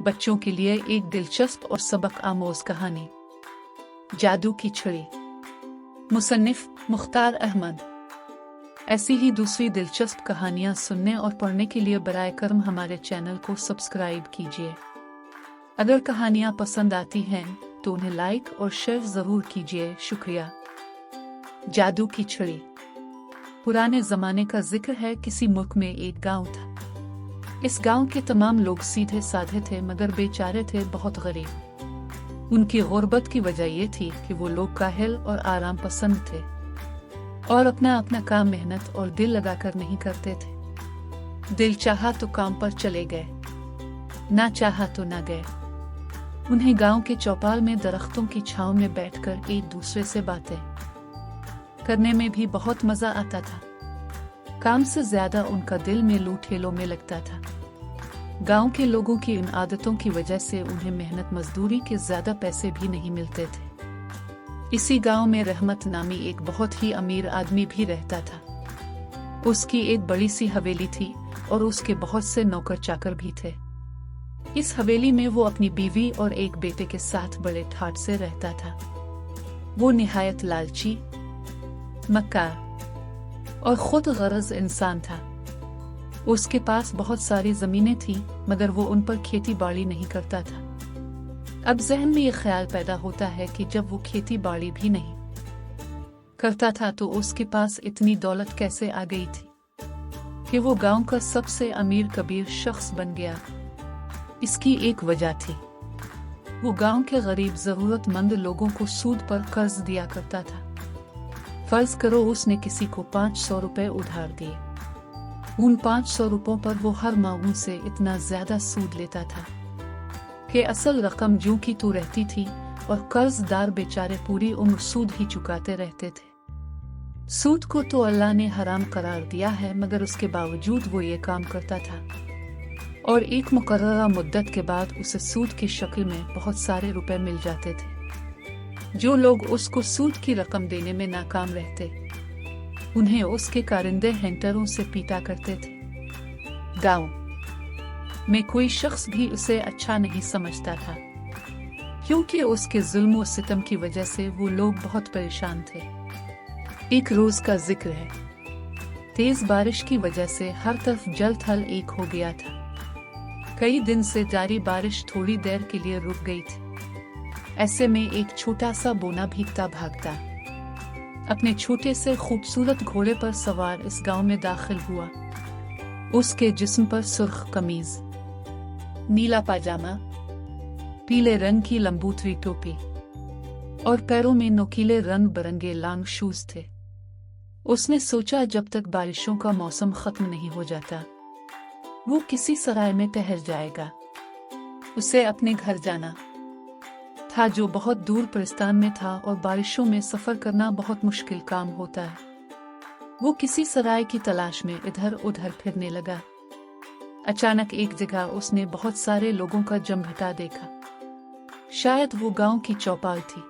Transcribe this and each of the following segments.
बच्चों के लिए एक दिलचस्प और सबक आमोज कहानी। जादू की छड़ी। मुसन्निफ मुख्तार अहमद। ऐसी ही दूसरी दिलचस्प कहानियां सुनने और पढ़ने के लिए बराए करम हमारे चैनल को सब्सक्राइब कीजिए। अगर कहानियां पसंद आती हैं तो उन्हें लाइक और शेयर जरूर कीजिए। शुक्रिया। जादू की छड़ी। पुराने जमाने का जिक्र है। किसी मुल्क में एक गांव था। इस गांव के तमाम लोग सीधे साधे थे, मगर बेचारे थे बहुत गरीब। उनकी गुर्बत की वजह ये थी कि वो लोग काहिल और आराम पसंद थे और अपना अपना काम मेहनत और दिल लगाकर नहीं करते थे। दिल चाहा तो काम पर चले गए, ना चाहा तो ना गए। उन्हें गांव के चौपाल में दरख्तों की छांव में बैठकर एक दूसरे से बातें करने में भी बहुत मजा आता था। काम से ज्यादा उनका दिल मेलों ठेलों में लगता था। गांव के लोगों की इन आदतों की वजह से उन्हें मेहनत मजदूरी के ज्यादा पैसे भी नहीं मिलते थे। इसी गांव में रहमत नामी एक बहुत ही अमीर आदमी भी रहता था। उसकी एक बड़ी सी हवेली थी और उसके बहुत से नौकर चाकर भी थे। इस हवेली में वो अपनी बीवी और एक बेटे के साथ बड़े ठाठ से रहता था। वो निहायत लालची, मक्कार और खुद गरज इंसान था। उसके पास बहुत सारी जमीनें थीं, मगर वो उन पर खेती बाड़ी नहीं करता था। अब जहन में ये ख्याल पैदा होता है कि जब वो खेती बाड़ी भी नहीं करता था तो उसके पास इतनी दौलत कैसे आ गई थी कि वो गांव का सबसे अमीर कबीर शख्स बन गया। इसकी एक वजह थी, वो गांव के गरीब जरूरतमंद लोगों को सूद पर कर्ज दिया करता था। फर्ज करो उसने किसी को 500 रुपए उधार दिए। उन 500 रुपयों पर वो हर माह उनसे इतना ज्यादा सूद लेता था कि असल रकम ज्यों की त्यों रहती थी और कर्जदार बेचारे पूरी उम्र सूद ही चुकाते रहते थे। सूद को तो अल्लाह ने हराम करार दिया है, मगर उसके बावजूद वो ये काम करता था और एक मुकर्ररा मुद्दत के बाद उसे सूद की शक्ल में बहुत सारे रुपए मिल जाते थे। जो लोग उसको सूद की रकम देने में नाकाम रहते, उन्हें उसके कारिंदे हैंटरों से पीटा करते थे। गांव में कोई शख्स भी उसे अच्छा नहीं समझता था, क्योंकि उसके जुल्म और सितम की वजह से वो लोग बहुत परेशान थे। एक रोज का जिक्र है। तेज बारिश की वजह से हर तरफ जल थल एक हो गया था। कई दिन से जारी बारिश थोड़ी देर के लिए रुक गई थी। ऐसे में एक छोटा सा बोना भीगता भागता अपने छोटे से खूबसूरत घोड़े पर सवार इस गांव में दाखिल हुआ। उसके जिस्म पर सुर्ख कमीज, नीला पाजामा, पीले रंग की लंबूतरी टोपी और पैरों में नोकीले रंग बिरंगे लॉन्ग शूज थे। उसने सोचा जब तक बारिशों का मौसम खत्म नहीं हो जाता वो किसी सराय में ठहर जाएगा। उसे अपने घर जाना था, जो बहुत दूर परिस्तान में था और बारिशों में सफर करना बहुत मुश्किल काम होता है। वो किसी सराय की तलाश में इधर उधर फिरने लगा। अचानक एक जगह उसने बहुत सारे लोगों का जमघटा देखा। शायद वो गांव की चौपाल थी।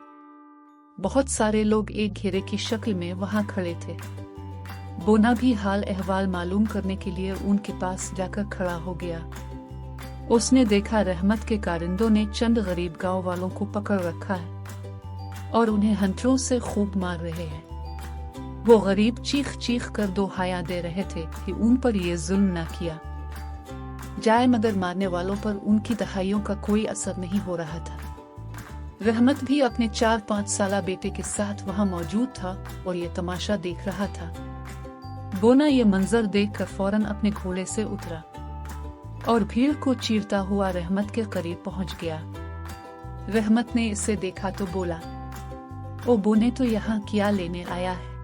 बहुत सारे लोग एक घेरे की शक्ल में वहां खड़े थे। बोना भी हाल अहवाल मालूम करने के लिए उनके पास जाकर खड़ा हो गया। उसने देखा रहमत के कारिंदों ने चंद गरीब गांव वालों को पकड़ रखा है और उन्हें हंटरों से खूब मार रहे हैं। वो गरीब चीख चीख कर दोहाया दे रहे थे कि उन पर ये जुल्म ना किया जाए, मगर मारने वालों पर उनकी दहाइयों का कोई असर नहीं हो रहा था। रहमत भी अपने 4-5 साला बेटे के साथ वहां मौजूद था और ये तमाशा देख रहा था। बोना ये मंजर देखकर फौरन अपने घोड़े से उतरा और भीड़ को चीरता हुआ रहमत के करीब पहुंच गया। रहमत ने इसे देखा तो बोला, ओ बोने, तो यहाँ क्या लेने आया है?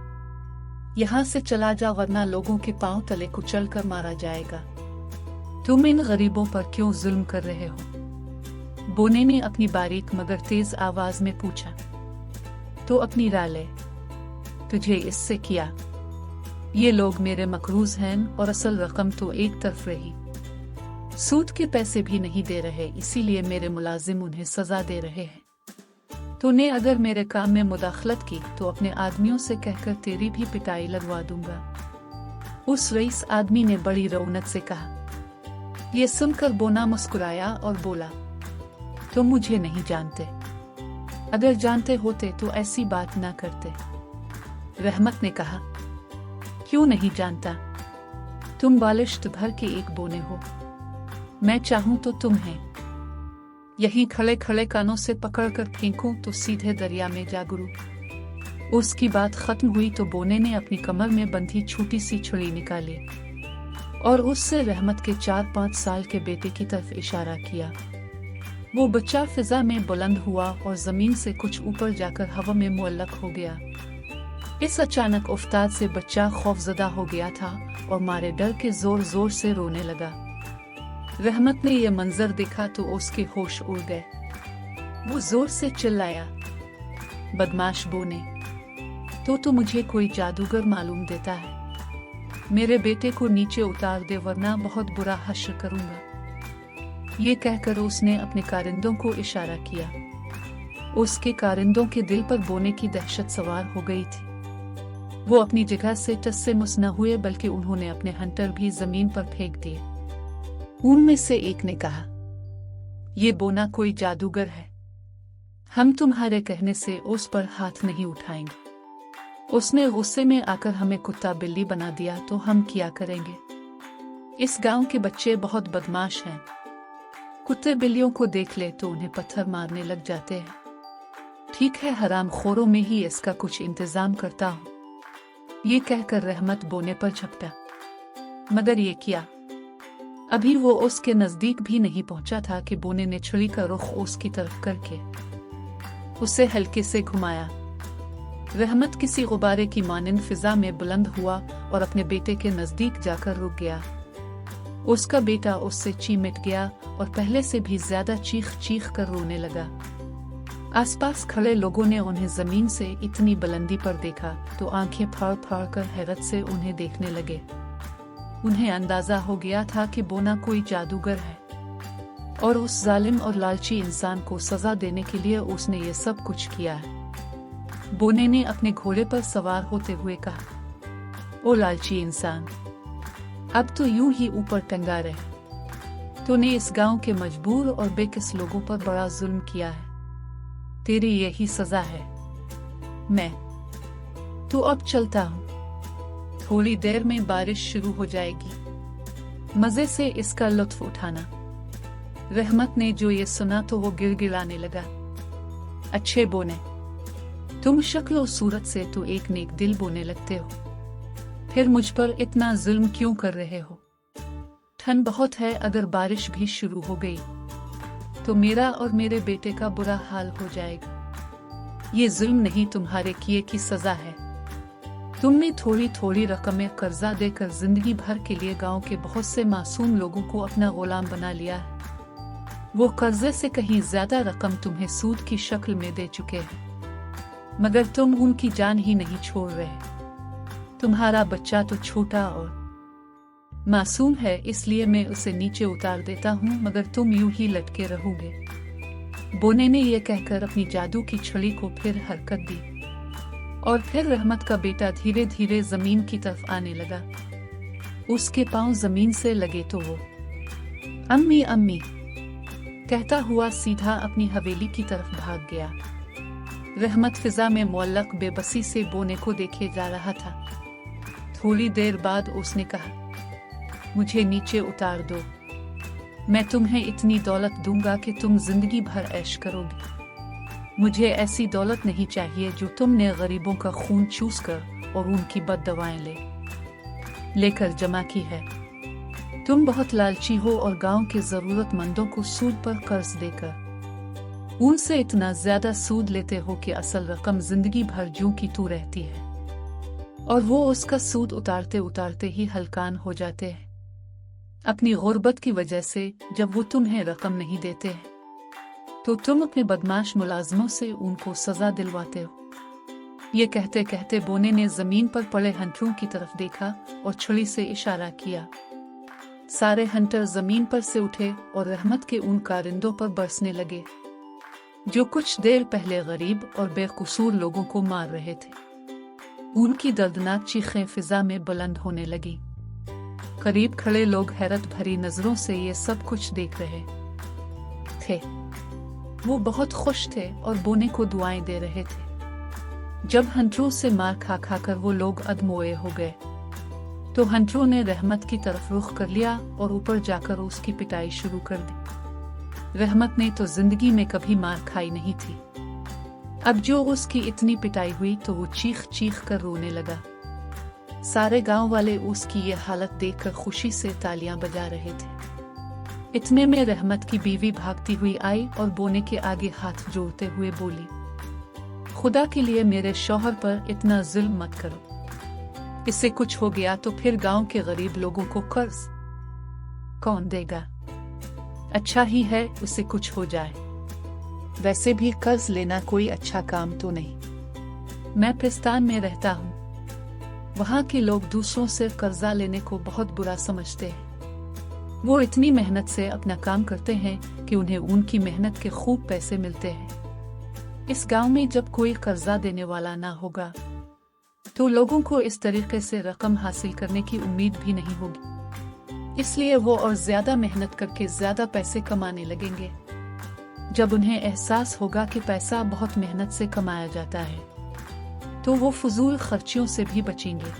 यहाँ से चला जा, वरना लोगों के पांव तले कुचल कर मारा जाएगा। तुम इन गरीबों पर क्यों जुल्म कर रहे हो? बोने ने अपनी बारीक मगर तेज आवाज में पूछा। तो अपनी राय ले, तुझे इससे किया? ये लोग मेरे मकरूज हैं और असल रकम तो एक तरफ रही। सूद के पैसे भी नहीं दे रहे, इसीलिए मेरे मुलाजिम उन्हें सजा दे रहे हैं। तूने अगर मेरे काम में मुदाखलत की तो अपने आदमियों से कहकर तेरी भी पिटाई लगवा दूंगा। उस रईस आदमी ने बड़ी रौनक से कहा, ये सुनकर बोना मुस्कुराया और बोला, तुम मुझे नहीं जानते। अगर जानते होते तो ऐसी बात ना करते। रहमत ने कहा, क्यों नहीं जानता? तुम बालिश्त भर के एक बोने हो। मैं चाहूं तो तुम हैं। यहीं खड़े खड़े कानों से पकड़कर फेंकूं तो सीधे दरिया में जा गिरूं। उसकी बात खत्म हुई तो बोने ने अपनी कमर में बंधी छोटी सी छुरी निकाली और उससे रहमत के 4-5 साल के बेटे की तरफ इशारा किया। वो बच्चा फिजा में बुलंद हुआ और जमीन से कुछ ऊपर जाकर हवा में मुअल्लक हो गया। इस अचानक उफ्ताद से बच्चा खौफजदा हो गया था और मारे डर के जोर जोर से रोने लगा। रहमत ने यह मंजर देखा तो उसके होश उड़ गए। वो जोर से चिल्लाया, बदमाश बोने, तो मुझे कोई जादूगर मालूम देता है। मेरे बेटे को नीचे उतार दे वरना बहुत बुरा हश्र करूंगा। ये कहकर उसने अपने कारिंदों को इशारा किया। उसके कारिंदों के दिल पर बोने की दहशत सवार हो गई थी। वो अपनी जगह से टस से मुस न हुए बल्कि उन्होंने अपने हंटर भी जमीन पर फेंक दिए। उनमें से एक ने कहा, ये बोना कोई जादूगर है। हम तुम्हारे कहने से उस पर हाथ नहीं उठाएंगे। उसने गुस्से में आकर हमें कुत्ता बिल्ली बना दिया तो हम क्या करेंगे? इस गांव के बच्चे बहुत बदमाश हैं। कुत्ते बिल्लियों को देख ले तो उन्हें पत्थर मारने लग जाते हैं। ठीक है, हराम खोरों में ही इसका कुछ इंतजाम करता हूँ। ये कहकर रहमत बोने पर झपटा, मगर ये किया। अभी वो उसके नजदीक भी नहीं पहुंचा था कि बोने ने छुरी का रुख उसकी तरफ करके उसे हल्के से घुमाया। रहमत किसी गुब्बारे की मानिंद फिजा में बुलंद हुआ और अपने बेटे के नजदीक जाकर रुक गया। उसका बेटा उससे चीमिट गया और पहले से भी ज्यादा चीख चीख कर रोने लगा। आसपास खड़े लोगों ने उन्हें जमीन से इतनी बुलंदी पर देखा तो आंखें फाड़ फाड़ कर हैरत से उन्हें देखने लगे। उन्हें अंदाजा हो गया था कि बोना कोई जादूगर है और उस जालिम और लालची इंसान को सजा देने के लिए उसने ये सब कुछ किया है। बोने ने अपने घोड़े पर सवार होते हुए कहा, ओ लालची इंसान, अब तो यूं ही ऊपर टंगा रहे। तूने इस गांव के मजबूर और बेकस लोगों पर बड़ा जुल्म किया है। तेरी यही सजा है। तो अब चलता हूँ। थोड़ी देर में बारिश शुरू हो जाएगी। मजे से इसका लुत्फ उठाना। रहमत ने जो ये सुना तो वो गिड़गिड़ाने लगा। अच्छे बोने, तुम शक्ल और सूरत से तो एक नेक दिल बोने लगते हो, फिर मुझ पर इतना जुल्म क्यों कर रहे हो? ठंड बहुत है, अगर बारिश भी शुरू हो गई तो मेरा और मेरे बेटे का बुरा हाल हो जाएगा। ये जुल्म नहीं, तुम्हारे किए की सजा है। तुमने थोड़ी थोड़ी रकमें कर्जा देकर जिंदगी भर के लिए गांव के बहुत से मासूम लोगों को अपना गुलाम बना लिया है। वो कर्जे से कहीं ज्यादा रकम तुम्हें सूद की शक्ल में दे चुके हैं, मगर तुम उनकी जान ही नहीं छोड़ रहे। तुम्हारा बच्चा तो छोटा और मासूम है, इसलिए मैं उसे नीचे उतार देता हूँ, मगर तुम यूं ही लटके रहोगे। बोने ने यह कहकर अपनी जादू की छड़ी को फिर हरकत दी और फिर रहमत का बेटा धीरे धीरे जमीन की तरफ आने लगा। उसके पांव जमीन से लगे तो वो अम्मी अम्मी कहता हुआ सीधा अपनी हवेली की तरफ भाग गया। रहमत फिजा में मुअल्लक बेबसी से बोने को देखे जा रहा था। थोड़ी देर बाद उसने कहा, मुझे नीचे उतार दो। मैं तुम्हें इतनी दौलत दूंगा कि तुम जिंदगी भर ऐश करोगे। मुझे ऐसी दौलत नहीं चाहिए जो तुमने गरीबों का खून चूस कर और उनकी बददवाएं लेकर जमा की है। तुम बहुत लालची हो और गांव के जरूरतमंदों को सूद पर कर्ज देकर उनसे इतना ज्यादा सूद लेते हो कि असल रकम जिंदगी भर जूं की तू रहती है और वो उसका सूद उतारते उतारते ही हलकान हो जाते हैं। अपनी गुर्बत की वजह से जब वो तुम्हें रकम नहीं देते हैं तो तुम अपने बदमाश मुलाजमों से उनको सजा दिलवाते हो। ये कहते कहते बोने ने जमीन पर पड़े हंटरों की तरफ देखा और छुरी से इशारा किया। सारे हंटर जमीन पर से उठे और रहमत के उन कारिंदों पर बरसने लगे जो कुछ देर पहले गरीब और बेकसूर लोगों को मार रहे थे। उनकी दर्दनाक चीखें फिजा में बुलंद होने लगी। करीब खड़े लोग हैरत भरी नजरों से ये सब कुछ देख रहे थे। वो बहुत खुश थे और बोने को दुआएं दे रहे थे। जब हंटरों से मार खा खाकर वो लोग अधमोए हो गए तो हंटरों ने रहमत की तरफ रुख कर लिया और ऊपर जाकर उसकी पिटाई शुरू कर दी। रहमत ने तो जिंदगी में कभी मार खाई नहीं थी। अब जो उसकी इतनी पिटाई हुई तो वो चीख चीख कर रोने लगा। सारे गांव वाले उसकी ये हालत देखकर खुशी से तालियां बजा रहे थे। इतने में रहमत की बीवी भागती हुई आई और बोने के आगे हाथ जोड़ते हुए बोली, खुदा के लिए मेरे शौहर पर इतना जुल्म मत करो। इससे कुछ हो गया तो फिर गांव के गरीब लोगों को कर्ज कौन देगा? अच्छा ही है उससे कुछ हो जाए। वैसे भी कर्ज लेना कोई अच्छा काम तो नहीं। मैं पिस्तान में रहता हूँ। वहाँ के लोग दूसरों से कर्जा लेने को बहुत बुरा समझते हैं। वो इतनी मेहनत से अपना काम करते हैं कि उन्हें उनकी मेहनत के खूब पैसे मिलते हैं। इस गांव में जब कोई कर्जा देने वाला ना होगा तो लोगों को इस तरीके से रकम हासिल करने की उम्मीद भी नहीं होगी। इसलिए वो और ज्यादा मेहनत करके ज्यादा पैसे कमाने लगेंगे। जब उन्हें एहसास होगा कि पैसा बहुत मेहनत से कमाया जाता है तो वो फजूल खर्चियों से भी बचेंगे।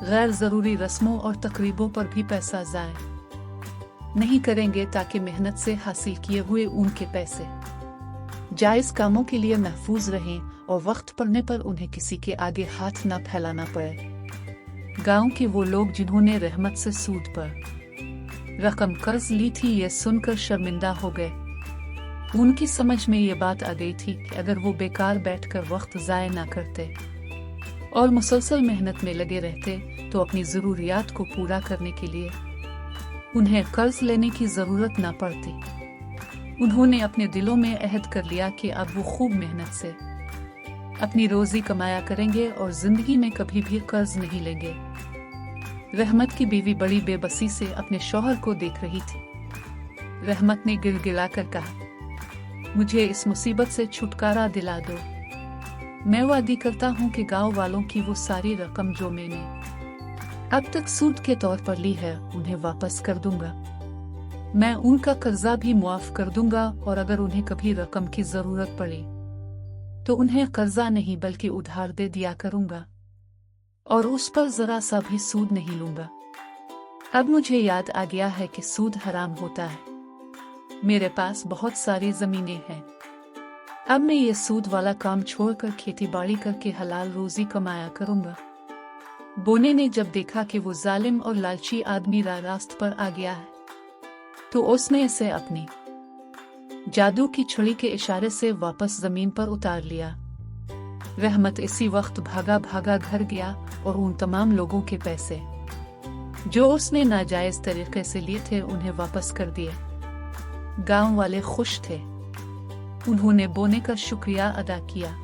गैर जरूरी रस्मों और तकरीबों पर भी पैसा ज़ाया नहीं करेंगे ताकि मेहनत से हासिल किए हुए उनके पैसे जायज कामों के लिए महफूज रहें और वक्त पड़ने पर उन्हें किसी के आगे हाथ न फैलाना पड़े। गांव के वो लोग जिन्होंने रहमत से सूद पर रकम कर्ज ली थी ये सुनकर शर्मिंदा हो गए। उनकी समझ में ये बात आ गई थी कि अगर वो बेकार बैठकर वक्त ज़ाया ना करते और मुसलसल मेहनत में लगे रहते तो अपनी ज़रूरियात को पूरा करने के लिए उन्हें कर्ज लेने की ज़रूरत ना पड़ती। उन्होंने अपने दिलों में अहद कर लिया कि अब वो खूब मेहनत से अपनी रोजी कमाया करेंगे और जिंदगी में कभी भी कर्ज नहीं लेंगे। रहमत की बीवी बड़ी बेबसी से अपने शौहर को देख रही थी। रहमत ने गिड़गिड़ाकर कहा, मुझे इस मुसीबत से छुटकारा दिला दो। मैं वादी करता हूँ कि गांव वालों की वो सारी रकम जो मैंने अब तक सूद के तौर पर ली है उन्हें वापस कर दूंगा। मैं उनका कर्जा भी मुआफ कर दूंगा और अगर उन्हें कभी रकम की जरूरत पड़ी तो उन्हें कर्जा नहीं बल्कि उधार दे दिया करूंगा और उस पर जरा सा भी सूद नहीं लूंगा। अब मुझे याद आ गया है कि सूद हराम होता है। मेरे पास बहुत सारी जमीनें हैं। अब मैं ये सूद वाला काम छोड़कर खेती बाड़ी करके हलाल रोजी कमाया करूंगा। बोने ने जब देखा कि वो जालिम और लालची आदमी रास्त पर आ गया है तो उसने इसे अपनी जादू की छुरी के इशारे से वापस जमीन पर उतार लिया। रहमत इसी वक्त भागा भागा घर गया और उन तमाम लोगों के पैसे जो उसने नाजायज तरीके से लिए थे उन्हें वापस कर दिए। गांव वाले खुश थे। उन्होंने बोने का शुक्रिया अदा किया।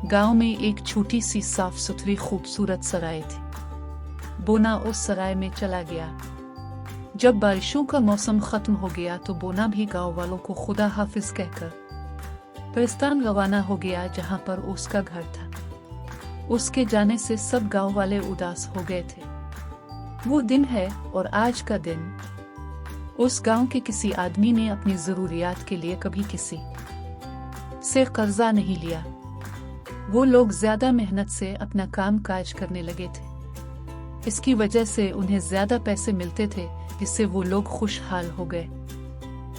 गांव में एक छोटी सी साफ सुथरी खूबसूरत सराय थी। बोना उस सराय में चला गया। जब बारिशों का मौसम खत्म हो गया तो बोना भी गांव वालों को खुदा हाफिज कहकर पिस्तान रवाना हो गया जहां पर उसका घर था। उसके जाने से सब गांव वाले उदास हो गए थे। वो दिन है और आज का दिन उस गांव के किसी आदमी ने अपनी जरूरियात के लिए कभी किसी से कर्जा नहीं लिया। वो लोग ज्यादा मेहनत से अपना काम काज करने लगे थे। इसकी वजह से उन्हें ज्यादा पैसे मिलते थे जिससे वो लोग खुशहाल हो गए।